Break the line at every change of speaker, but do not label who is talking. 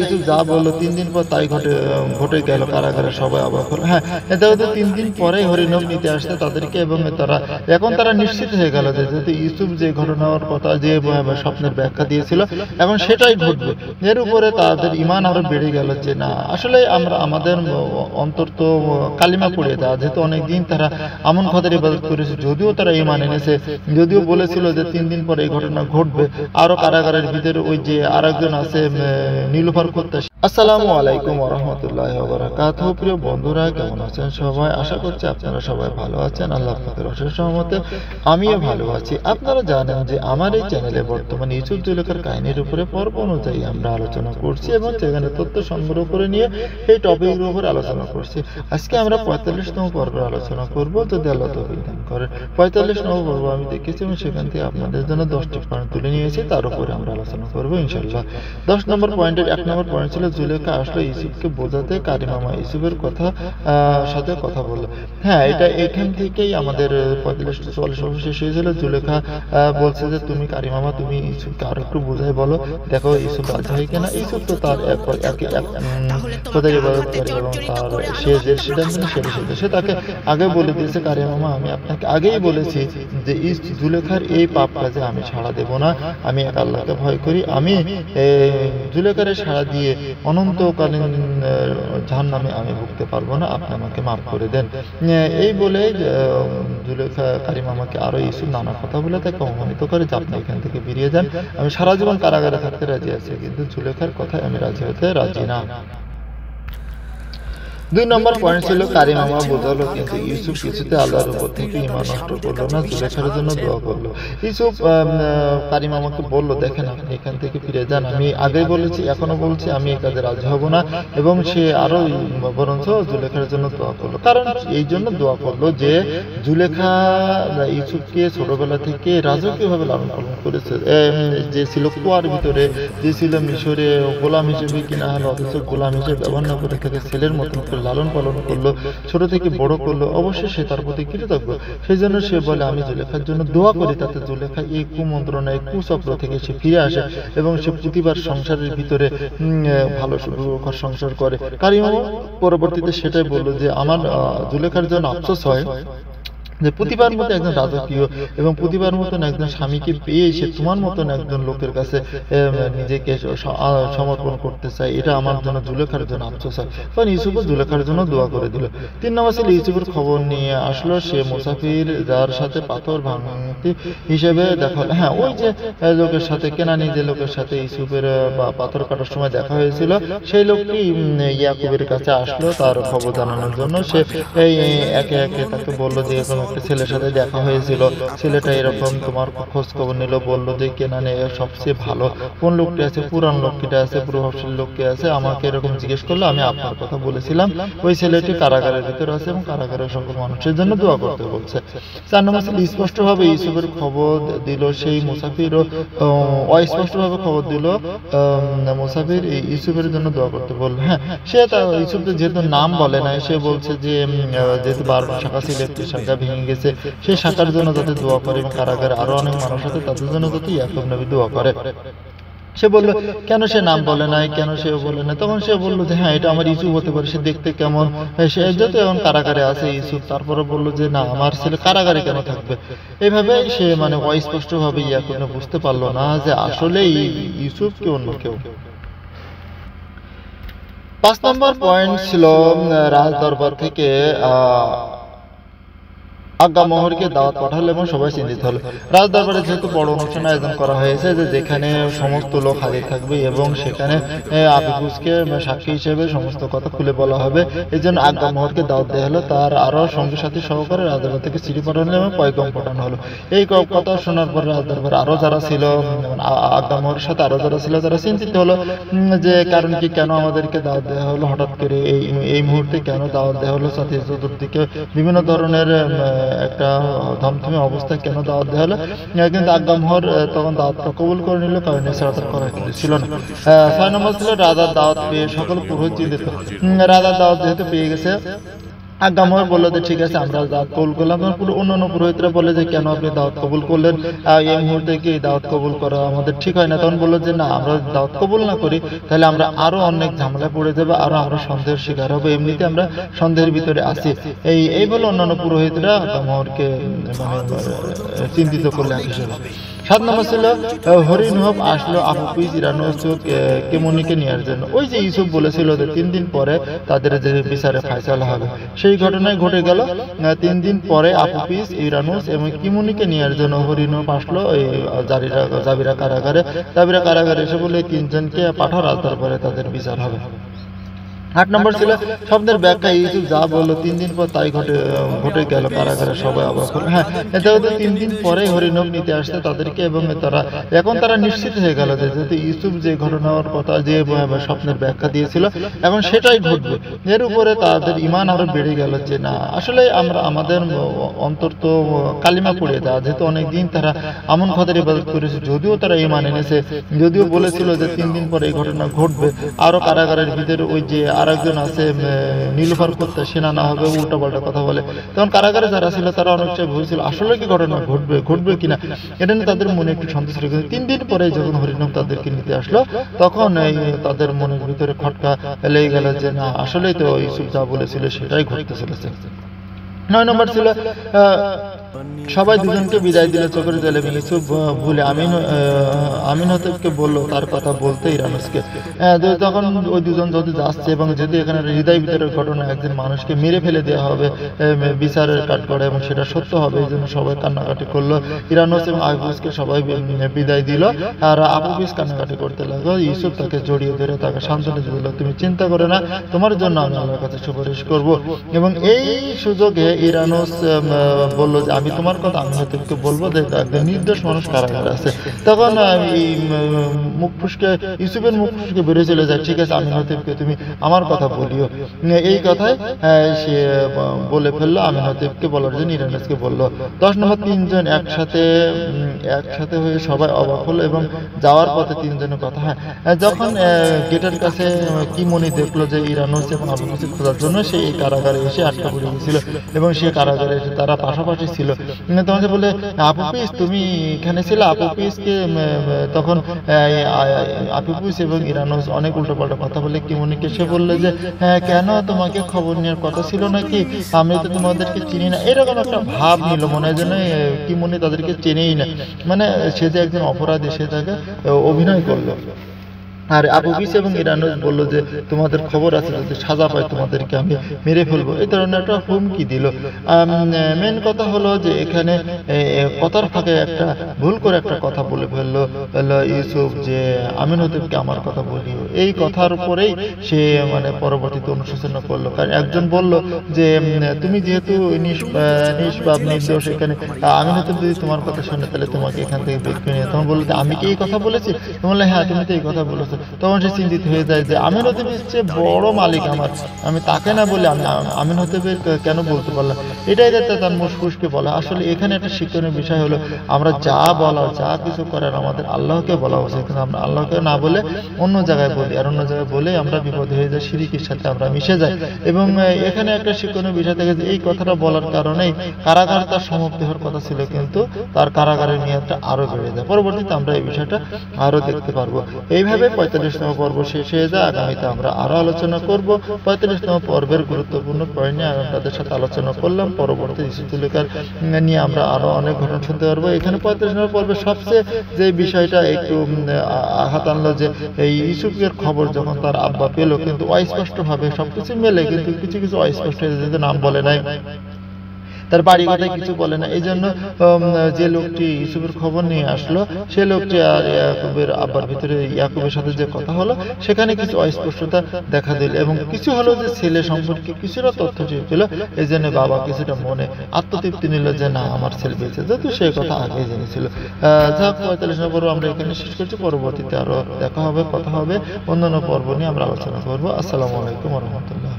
ইউসুফ যা বললো 3 দিন পর তাই ঘটে গেল। কারাগারে সবাই অবাক হলো। হ্যাঁ, যেহেতু 3 দিন পরে হরিণব নিতে আসছে তাদেরকে, এবং তারা নিশ্চিত হয়ে গেল যে যেহেতু ইউসুফ যে ঘটনার কথা, যে স্বপ্নের ব্যাখ্যা দিয়েছিল, এখন সেটাই ঘটবে। এর উপরে তাদের ঈমান আরো বেড়ে গেল যে না, আসলে আমাদের অন্তর তো কালিমা পড়ে দেওয়া, যেহেতু অনেকদিন তারা আমন খোদার ইবাদত করেছে, যদিও তারা ঈমান এনেছে, যদিও বলেছিল যে 3 দিন পরে এই ঘটনা ঘটবে। আরো কারাগারের ভিতরে ওই যে আরেকজন আছে নীলুফার করতে। আসসালামু আলাইকুম ওয়া রাহমাতুল্লাহি ওয়া বারাকাতুহু। প্রিয় বন্ধুরা, কেমন আছেন সবাই? আশা করছি আপনারা সবাই ভালো আছেন। আল্লাহ পাকের অশেষ রহমতে আমিও ভালো আছি। আপনারা জানেন যে আমার এই চ্যানেলে বর্তমানে ইউসুফ জুলেখার কাহিনীর উপরে পর্ব অনুযায়ী আমরা আলোচনা করছি এবং সেখানে তথ্য সংগ্রহ করে নিয়ে এই টপিকের উপর আলোচনা করছি। আজকে আমরা 45তম পর্বের আলোচনা করব, যদি আল্লাহ তৌফিক দান করেন। 45তম পর্ব আমি দেখেছি এবং সেখান থেকে আপনাদের জন্য 10টি পয়েন্ট তুলে নিয়েছি, তার উপরে আমরা আলোচনা করব ইনশাআল্লাহ। 10 নম্বর পয়েন্টের 1 নম্বর পয়েন্ট ছিল জুলেখা আসলে ইউসুফকে বোঝাতে কারিমামা ইউসুফের সাথে কথা বললো। হ্যাঁ, এটা এখান থেকেই আমাদের 45-44 শেষ হয়েছিল। জুলেখা বলছে যে তুমি কারিমামা, তুমি ইউসুফকে আরো একটু বোঝাই বলো, দেখো ইউসুফ রাজি হয় কিনা। ইউসুফ তো তার খোদার ইবাদত করে এবং তার সে যে সিদ্ধান্ত সে তাকে আগে বলে দিয়েছে, কারিমামা আমি আপনাকে আগেই বলেছি যে জুলেখার এই পাপ কাজে আমি ছাড়া দেব না, আমি এক আল্লাহকে ভয় করি, আমি জুলেখারে সাড়া দিয়ে অনন্তকালীন জাহান্নামে আমি ভুগতে পারবো না, আপনি আমাকে মাফ করে দেন। এই বলে জুলেখা কারিমামাকে আরো ইউসুফ নানা কথা বলে তাকে অপমানিত করে যে আপনি এখান থেকে বেরিয়ে যান, আমি সারা জীবন কারাগারে থাকতে রাজি আছি, কিন্তু জুলেখার কথায় আমি রাজি না। 2 নম্বর পয়েন্ট ছিল কারিমামা বোঝালো, কিন্তু ইউসুফ কিছুতে আল্লাহর উপর থেকে ঈমান নষ্ট করলো না, জুলেখার জন্য দোয়া করলো। ইউসুফ কারিমামাকে বলল, দেখেন আপনি এখান থেকে ফিরে যান, আমি আগেই বলেছি এখনো বলছি আমি এই কাজে রাজি হব না। এবং সে আরো বরঞ্চ জুলেখার জন্য দোয়া করলো, কারণ এই জন্য দোয়া করলো যে জুলেখা ইউসুফকে ছোটবেলা থেকে রাজকীয়ভাবে লালন পালন করেছে, যে ছিল কুয়ার ভিতরে, যে ছিল মিশরে গোলাম হিসেবে কিনা হলো, অথচ গোলাম হিসেবে ব্যবহার না করে তাকে ছেলের মতন লালন পালন করলো, ছোট থেকে বড় করলো, অবশ্যই সে তার প্রতি কৃতজ্ঞ। সেই জন্য সে বলে আমি জুলেখার জন্য দোয়া করি, তাতে জুলেখা এই কুমন্ত্রণা, এই কুচক্র থেকে সে ফিরে আসে এবং সে প্রতিবার সংসারের ভিতরে ভালো সুখকর সংসার করে। কারিমা পরবর্তীতে সেটাই বললো যে আমার জুলেখার জন্য আফসোস হয় যে প্রতিবার মতো একজন রাজকীয় এবং প্রতিবার মতন একজন স্বামীকে পেয়ে সে তোমার মতন একজন লোকের কাছে নিজেকে সমর্পণ করতে চায়, এটা আমার জন্য জুলেখার জন্য আফসোস হয়। কারণ ইউসুফও জুলেখার জন্য দোয়া করে দিল। 3 নম্বর ছিল ইউসুফের খবর নিয়ে আসলো, সে মুসাফির যার সাথে পাথর ভাঙতি হিসেবে দেখা হলো। হ্যাঁ, ওই যে লোকের সাথে কেনানি, যে লোকের সাথে ইউসুফের পাথর কাটার সময় দেখা হয়েছিল, সেই লোকটি ইয়াকুবের কাছে আসলো তার খবর জানানোর জন্য। সে একে একে তাকে বললো যে একটা ছেলের সাথে দেখা হয়েছিল, ছেলেটা এরকম তোমার খোঁজ খবর নিল, বললো যে কেনানে সবচেয়ে ভালো কোন লোকটি আছে, পুরান লোকটিটা আছে, প্রভাবশালী লোকটি আছে, আমাকে এরকম জিজ্ঞেস করলো, আমি আপনার কথা বলেছিলাম। ওই ছেলেটি কারাগারের ভিতরে আছে এবং কারাগারের সকল মানুষের জন্য দোয়া করতে বলছে। 4 নম্বর ছিল স্পষ্টভাবে ইউসুফের খবর দিল সেই মুসাফিরও, অস্পষ্টভাবে খবর দিল মুসাফির ইউসুফের জন্য দোয়া করতে বলল। হ্যাঁ, সে ইউসুফের যেহেতু নাম বলে না, সে বলছে যে যেহেতু 12টা শাখা ছিল, একটি শাখা ভেঙে গেছে, সেই শাখার জন্য যাতে দোয়া করে এবং কারাগারে আরো অনেক মানুষ আছে তাদের জন্য যাতে ইয়াকুব নবী দোয়া করে। সে বললো কেন সে নাম বলে নাই, কেন সে বলে না? তখন সে বললো যে হ্যাঁ, এটা আমার ইউসুফ হতে পারে, সে দেখতে কেমন, সে যত এখন কারাগারে আছে ইউসুফ। তারপরে বললো যে না, আমার ছেলে কারাগারে কেন থাকবে? এইভাবে সে অস্পষ্ট ভাবে ইয়াকুব বুঝতে পারলো না যে আসলে ইউসুফ কে অন্য কেউ। 5 নম্বর পয়েন্ট ছিল রাজ দরবার থেকে আজ্ঞা মোহরকে দাওয়াত পাঠালো এবং সবাই চিন্তিত হলো। রাজ দরবারে যেহেতু বড় অনুষ্ঠান আয়োজন করা হয়েছে, যে যেখানে সমস্ত লোক হাজির থাকবে এবং সেখানে আবিকুসকে সাক্ষী হিসেবে সমস্ত কথা খুলে বলা হবে, এই জন্য আজ্ঞা মোহরকে দাওয়াত দেওয়া হলো। তার আরো সঙ্গী সাথী সহকারে রাজ দরবার থেকে চিঠি পাঠানো এবং পয়গম পাঠানো হলো। এই কথা শোনার পর রাজ দরবার আরো যারা ছিল, আজ্ঞা মোহরের সাথে আরো যারা ছিল, তারা চিন্তিত হলো যে কারণ কি, কেন আমাদেরকে দাওয়াত দেওয়া হলো হঠাৎ করে, এই মুহূর্তে কেন দাওয়াত দেওয়া হলো, সাথে চতুর্দিকে বিভিন্ন ধরনের একটা ধমধমে অবস্থায় কেন দাওয়াত দেওয়া হলো। কিন্তু আজ্ঞা মোহর তখন দাওয়াতটা কবুল করে নিল, কারণ এছাড়া তার করার কিছু ছিল না। 6 নম্বর ছিল রাজার দাওয়াত পেয়ে সকল পুরোহিত চিন্তিত। রাজার দাওয়াত যেহেতু পেয়ে গেছে, আজ্ঞাময় বললো যে ঠিক আছে আমরা দাওয়াত কবুল করলাম। তখন পুরো অন্যান্য পুরোহিতরা বলে যে কেন আপনি দাওয়াত কবুল করলেন, এই মুহূর্তে কি এই দাওয়াত কবুল করা আমাদের ঠিক হয় না। তখন বললো যে না, আমরা দাওয়াত কবুল না করি তাহলে আমরা আরো অনেক ঝামেলা পড়ে যাবো, আরো আমরা সন্দেহের শিকার হবো, এমনিতে আমরা সন্দেহের ভিতরে আছি। এই বলে অন্যান্য পুরোহিতরা আজ্ঞাময়কে চিন্তিত করলেন হিসেবে। 7 নম্বর ছিল হরিণহব আসলো আফুপিস ইরানুস কেমনিকে নেওয়ার জন্য। ওই যে ইউসুফ বলেছিল যে 3 দিন পরে তাদের যে বিচারে ফায়সালা হবে, সেই ঘটনায় ঘটে গেল। 3 দিন পরে আফুপিস ইরানুস এবং কিমুনিকে নেওয়ার জন্য হরিণহব আসলো এই জাবিরা কারাগারে এসে বলে 3 জনকে পাঠাও, রাত দরবারে তাদের বিচার হবে। 8 নম্বর ছিল শব্দের ব্যাখ্যা। ইউসুফ যা বললো 3 দিন পর তাই ঘটে গেল, কারাগারে সবাই অবাক হলো। হ্যাঁ, এটা হচ্ছে 3 দিন পরে হরিণহব নিতে আসছে তাদেরকে, এবং তারা নিশ্চিত হয়ে গেল যে যেহেতু ইউসুফ যে ঘটনার কথা, যে স্বপ্নের ব্যাখ্যা দিয়েছিল এবং সেটাই ঘটবে। এর উপরে তাদের ঈমান আরো বেড়ে গেল যে না, আসলে আমাদের অন্তর তো কালিমা পড়ে দেওয়া, যেহেতু অনেকদিন তারা আমন খোদার ইবাদত করেছে, যদিও তারা ঈমান এনেছে, যদিও বলেছিল যে 3 দিন পরে এই ঘটনা ঘটবে। আরো কারাগারের ভিতরে ওই যে আরেকজন আছে নীলুফার কুত্তা, সেনা না হবে উল্টা পাল্টা কথা বলে। তখন কারাগারে যারা ছিল তারা অনেক সময় ভুলছিল আসলে কি ঘটনা ঘটবে কিনা, এটা নিয়ে তাদের মনে একটু সন্দেহ ছিল। কিন্তু 3 দিন পরে যখন হরিণহব তাদেরকে নিতে আসলো, তখন তাদের মনের ভিতরে খটকা লেগে গেল যে না, আসলেই তো ইউসুফ যা বলেছিল সেটাই ঘটতে চলেছে। 9 নম্বর ছিল সবাই দুজনকে বিদায় দিল চোখের জলে। ইউসুফ ভুলে আমিন হতেবকে বললো তার কথা বলতে ইরানুসকে। তখন ওই দুজন যদি যাচ্ছে এবং যদি এখানে হৃদয় ভিতরের ঘটনা, একজন মানুষকে মেরে ফেলে দেওয়া হবে বিচারের কাঠ করে এবং সেটা সত্য হবে, এই জন্য সবাই কান্নাকাটি করলো। ইরানুস এবং আফুপিসকে সবাই বিদায় দিল, আর আফুপিস কান্নাকাটি করতে লাগলো। ইউসুফ তাকে জড়িয়ে ধরে তাকে সান্ত্বনা দিল, তুমি চিন্তা করে না, তোমার জন্য আমি আল্লাহর কাছে সুপারিশ করব। এবং এই সুযোগে ইরানুস বলল যে আমি তোমার কথা আমি হয়তো বলবো যে একজন নির্দোষ মানুষ কারাগারে আছে। তখন ইউসুফের মুখ ফুসকে বেরিয়ে চলে যায়, ঠিক আছে আমি হতেবকে তুমি আমার কথা বলিও। এই কথায় সে বলে ফেললো, আমি হতেবকে বলার জন্য ইরানুসকে বললো। 10 নম্বর 3 জন একসাথে হয়ে সবাই অবাক হলো এবং যাওয়ার পথে 3 জনের কথা। হ্যাঁ, যখন গেটের কাছে কিমনি দেখলো যে ইরানুস এবং আফুপিসকে খোঁজার জন্য সে এই কারাগারে এসে আটকা পড়ে গেছিল এবং সে কারাগারে এসে তারা পাশাপাশি ছিল। তোমাকে বলে আফুপিস তুমি এখানে ছিল। আফুপিসকে তখন আফুপিস এবং ইরানুস অনেক উল্টোপাল্টা কথা বলে কিমনিকে সে বললো যে হ্যাঁ, কেন তোমাকে খবর নেওয়ার কথা ছিল নাকি, আমি তো তোমাদেরকে চিনি না, এরকম একটা ভাব নিল মনে হয় যেন কিমনি তাদেরকে চেনেই না, মানে সে যে একজন অপরাধী সে তাকে অভিনয় করলো। আর আফুপিস এবং ইরানুস বললো যে তোমাদের খবর আছে, যদি সাজা পায় তোমাদেরকে আমি মেরে ফেলবো, এই ধরনের একটা হুমকি দিল। মেন কথা হলো যে এখানে কথার ফাঁকে একটা ভুল করে একটা কথা বলে ফেললো ইউসুফ যে আমিন হতেবকে আমার কথা বলিও। এই কথার উপরেই সে মানে পরবর্তীতে অনুশোচনা করলো, কারণ একজন বলল যে তুমি যেহেতু নিষ্পাপ নির্দোষ, এখানে আমিন হতেব যদি তোমার কথা শুনে তাহলে তোমাকে এখান থেকে বের করে নিয়ে। তখন বললো যে আমি কি এই কথা বলেছি? বললে হ্যাঁ, তুমি তো এই কথা বলেছো। তখন সে চিন্তিত হয়ে যায় যে আমিন হতেবের চেয়ে বড় মালিক আমার, আমি তাকে না বলে আমি আমিন হতেবের কেন বলতে পারলাম? এটাই তার মুসফুসকে বলা। আসলে এখানে একটা শিক্ষণীয় বিষয় হলো আমরা যা বলার যা কিছু করার আমাদের আল্লাহকে বলা উচিত, কিন্তু আমরা আল্লাহকে না বলে অন্য জায়গায় বলি, আর অন্য জায়গায় বলে আমরা বিপদ হয়ে যাই, শিরকের সাথে আমরা মিশে যাই। এবং এখানে একটা শিক্ষণীয় বিষয় থেকে যে এই কথাটা বলার কারণেই কারাগার তার সমাপ্তি হওয়ার কথা ছিল, কিন্তু তার কারাগারের মেয়াদটা আরো বেড়ে যায়। পরবর্তীতে আমরা এই বিষয়টা আরো দেখতে পারবো। এইভাবে 45তম পর্ব শেষ হয়ে যায়। আগামীতে আমরা আরো আলোচনা করব 45তম পর্বের গুরুত্বপূর্ণ পয়েন্ট নিয়ে আমি আপনাদের সাথে আলোচনা করলাম। পরবর্তী ইসুতুলেকার নিয়ে আমরা আরো অনেক ঘটনা শুনতে পারবো। এখানে 45তম পর্বের সবচেয়ে যে বিষয়টা একটু আঘাত আনলো যে এই ইউসুফের খবর যখন তার আব্বা পেল, কিন্তু অস্পষ্ট ভাবে সবকিছু মেলে, কিন্তু কিছু কিছু অস্পষ্ট হয়ে যেতে নাম বলে নাই, তার বাড়ি কথায় কিছু বলে না। এই জন্য যে লোকটি ইউসুফের খবর নিয়ে আসলো সে লোকটি আর ইয়াকুবের আব্বার ভিতরে ইয়াকুবের সাথে যে কথা হলো সেখানে কিছু অস্পষ্টতা দেখা দিল, এবং কিছু হলো যে ছেলে সম্পর্কে কিছুটা তথ্য পেল। এই জন্য বাবা কিছুটা মনে আত্মতৃপ্তি নিল যে না, আমার ছেলে বেঁচে, যেহেতু সে কথা আগে জেনেছিল। যা 45 পর্ব আমরা এখানে শেষ করছি। পরবর্তীতে আরো দেখা হবে, কথা হবে, অন্যান্য পর্ব নিয়ে আমরা আলোচনা করবো। আসসালামু আলাইকুম ওয়া রাহমাতুল্লাহ।